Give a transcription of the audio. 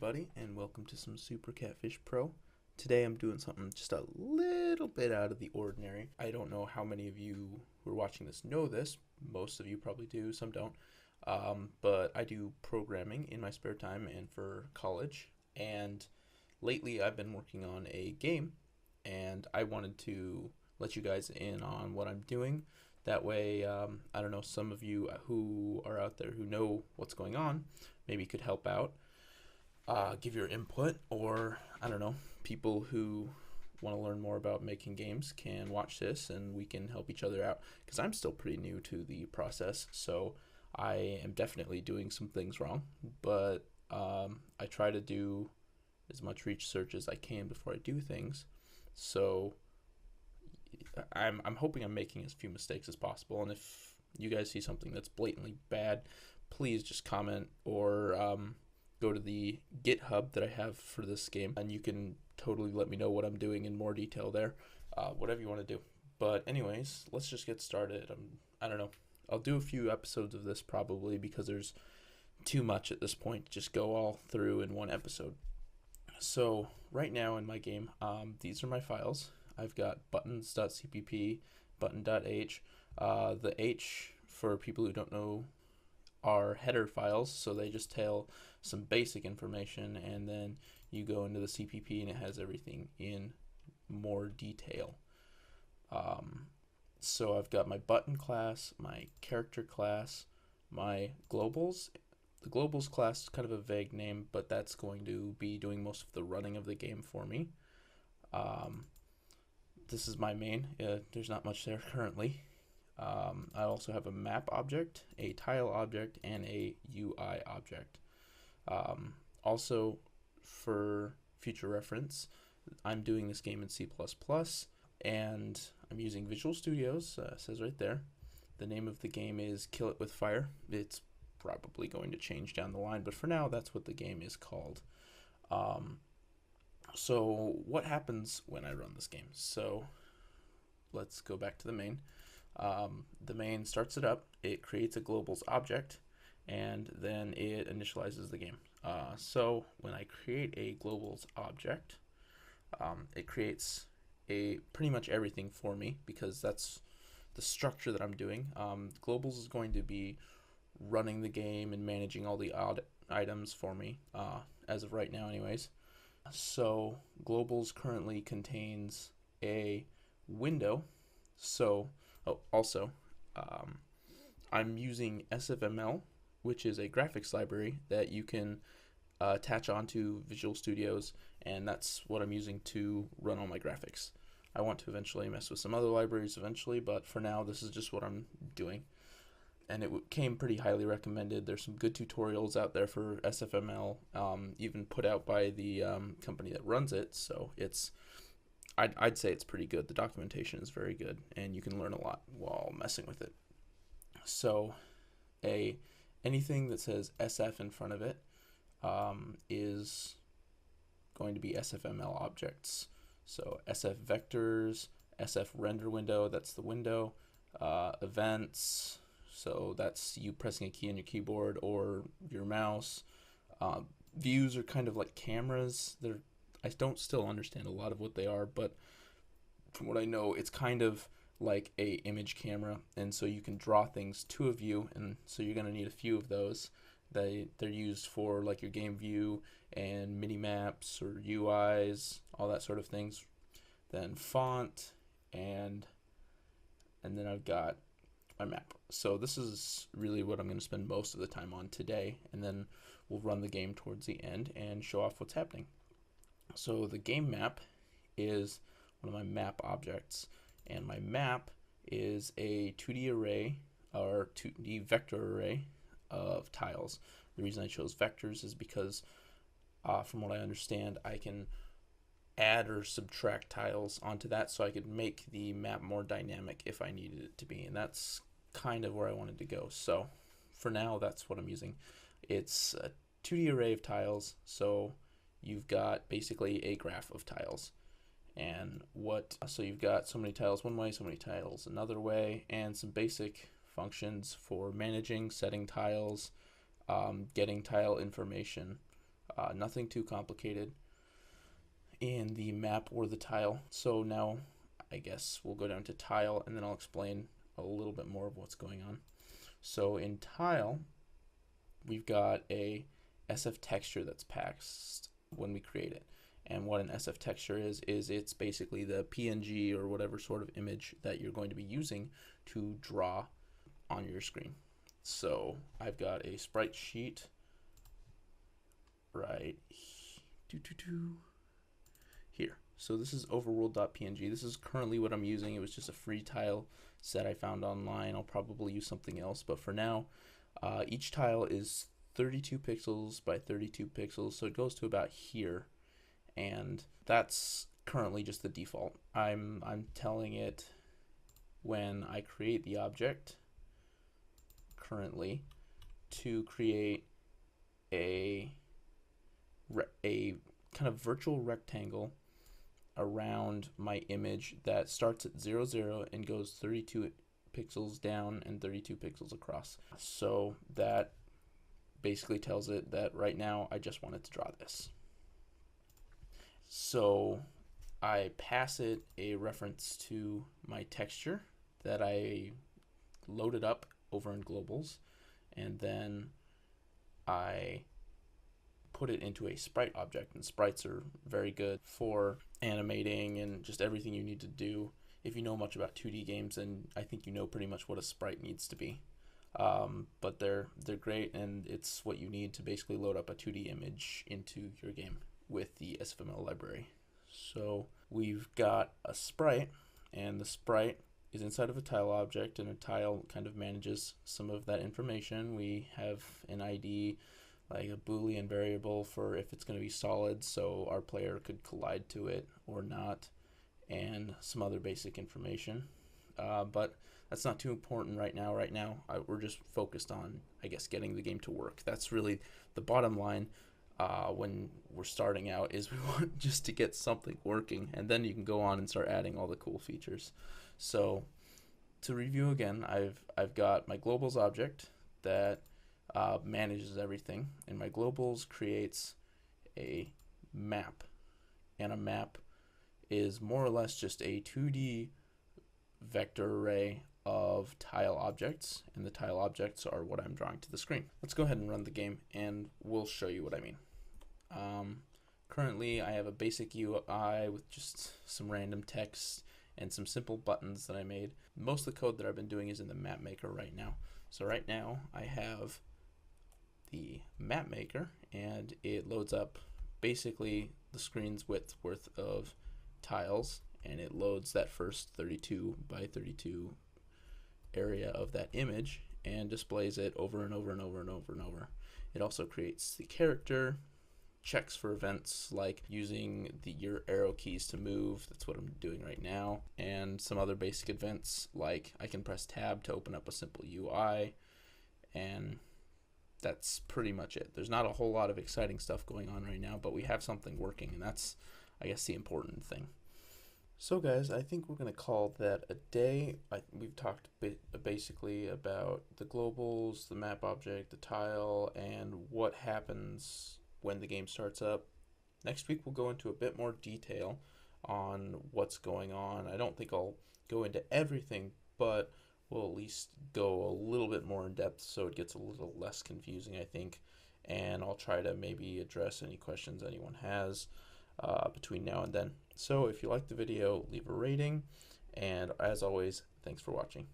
everybody, and welcome to some SuperCatfishpro. Today I'm doing something just a little bit out of the ordinary. I don't know how many of you who are watching this know this. Most of you probably do, some don't. But I do programming in my spare time and for college. And lately I've been working on a game, and I wanted to let you guys in on what I'm doing. That way, I don't know, some of you who are out there who know what's going on maybe could help out, give your input, or I don't know, people who want to learn more about making games can watch this and we can help each other out, because I'm still pretty new to the process, so I am definitely doing some things wrong, but I try to do as much research as I can before I do things, so I'm hoping I'm making as few mistakes as possible. And if you guys see something that's blatantly bad, please just comment or go to the GitHub that I have for this game, and you can totally let me know what I'm doing in more detail there, whatever you want to do. But anyways, let's just get started. I don't know, I'll do a few episodes of this probably, because there's too much at this point to just go all through in one episode. So right now in my game, these are my files. I've got buttons.cpp, button.h. The H, for people who don't know, are header files, so they just tell some basic information, and then you go into the CPP and it has everything in more detail. So I've got my button class, my character class, my globals. The globals class is kind of a vague name, but that's going to be doing most of the running of the game for me. This is my main. There's not much there currently. I also have a map object, a tile object, and a UI object. Also, for future reference, I'm doing this game in C++, and I'm using Visual Studios. It says right there. The name of the game is Kill It With Fire. It's probably going to change down the line, but for now, that's what the game is called. So what happens when I run this game? So let's go back to the main. The main starts it up, it creates a globals object, and then it initializes the game. So when I create a globals object, it creates pretty much everything for me, because that's the structure that I'm doing. Globals is going to be running the game and managing all the odd items for me, as of right now anyways. So globals currently contains a window. So also I'm using SFML, which is a graphics library that you can attach onto Visual Studios, and that's what I'm using to run all my graphics. I want to eventually mess with some other libraries eventually, but for now this is just what I'm doing. And it came pretty highly recommended. There's some good tutorials out there for SFML, even put out by the company that runs it. So I'd say it's pretty good. The documentation is very good, and you can learn a lot while messing with it. So anything that says SF in front of it is going to be SFML objects. So SF vectors, SF render window, that's the window, events. So that's you pressing a key on your keyboard or your mouse. Views are kind of like cameras. I don't still understand a lot of what they are, but from what I know, it's kind of like a image camera, and so you can draw things to a view, and so you're going to need a few of those. They're used for like your game view and mini maps or UIs, all that sort of things. Then font, and then I've got my map. So this is really what I'm going to spend most of the time on today, and then we'll run the game towards the end and show off what's happening. So the game map is one of my map objects, and my map is a 2D array, or 2D vector array of tiles. The reason I chose vectors is because from what I understand, I can add or subtract tiles onto that, so I could make the map more dynamic if I needed it to be, and that's kind of where I wanted to go. So for now, that's what I'm using. It's a 2D array of tiles, so you've got basically a graph of tiles, and so you've got so many tiles one way, so many tiles another way, and some basic functions for managing, setting tiles, getting tile information, Nothing too complicated in the map or the tile. So now I guess we'll go down to tile, and then I'll explain a little bit more of what's going on. So in tile, we've got a SF texture that's passed when we create it. And what an SF texture is it's basically the PNG or whatever sort of image that you're going to be using to draw on your screen. So I've got a sprite sheet right here. So this is overworld.png. This is currently what I'm using. It was just a free tile set I found online. I'll probably use something else, but for now, each tile is 32 pixels by 32 pixels, so it goes to about here, and that's currently just the default. I'm telling it when I create the object currently to create a kind of virtual rectangle around my image that starts at 0, 0 and goes 32 pixels down and 32 pixels across. So that basically tells it that right now I just wanted to draw this. So I pass it a reference to my texture that I loaded up over in globals, and then I put it into a sprite object, and sprites are very good for animating and just everything you need to do. If you know much about 2D games, then I think you know pretty much what a sprite needs to be. But they're great, and it's what you need to basically load up a 2D image into your game with the SFML library. So we've got a sprite, and the sprite is inside of a tile object, and a tile kind of manages some of that information. We have an ID, like a Boolean variable for if it's going to be solid, so our player could collide to it or not, and some other basic information. But that's not too important right now. We're just focused on, I guess, getting the game to work. That's really the bottom line when we're starting out, is we want just to get something working, and then you can go on and start adding all the cool features. So to review again, I've got my globals object that manages everything, and my globals creates a map, and a map is more or less just a 2D vector array of tile objects, and the tile objects are what I'm drawing to the screen. Let's go ahead and run the game, and we'll show you what I mean. Currently I have a basic UI with just some random text and some simple buttons that I made. Most of the code that I've been doing is in the map maker right now. So right now I have the map maker, and it loads up basically the screen's width worth of tiles, and it loads that first 32 by 32 area of that image and displays it over and over and over and over and over. It also creates the character, checks for events like using your arrow keys to move, that's what I'm doing right now, and some other basic events like I can press tab to open up a simple UI, and that's pretty much it. There's not a whole lot of exciting stuff going on right now, but we have something working, and that's, I guess, the important thing. So guys, I think we're going to call that a day. We've talked basically about the globals, the map object, the tile, and what happens when the game starts up. Next week we'll go into a bit more detail on what's going on. I don't think I'll go into everything, but we'll at least go a little bit more in depth so it gets a little less confusing, I think. And I'll try to maybe address any questions anyone has between now and then. So if you liked the video, leave a rating, and as always, thanks for watching.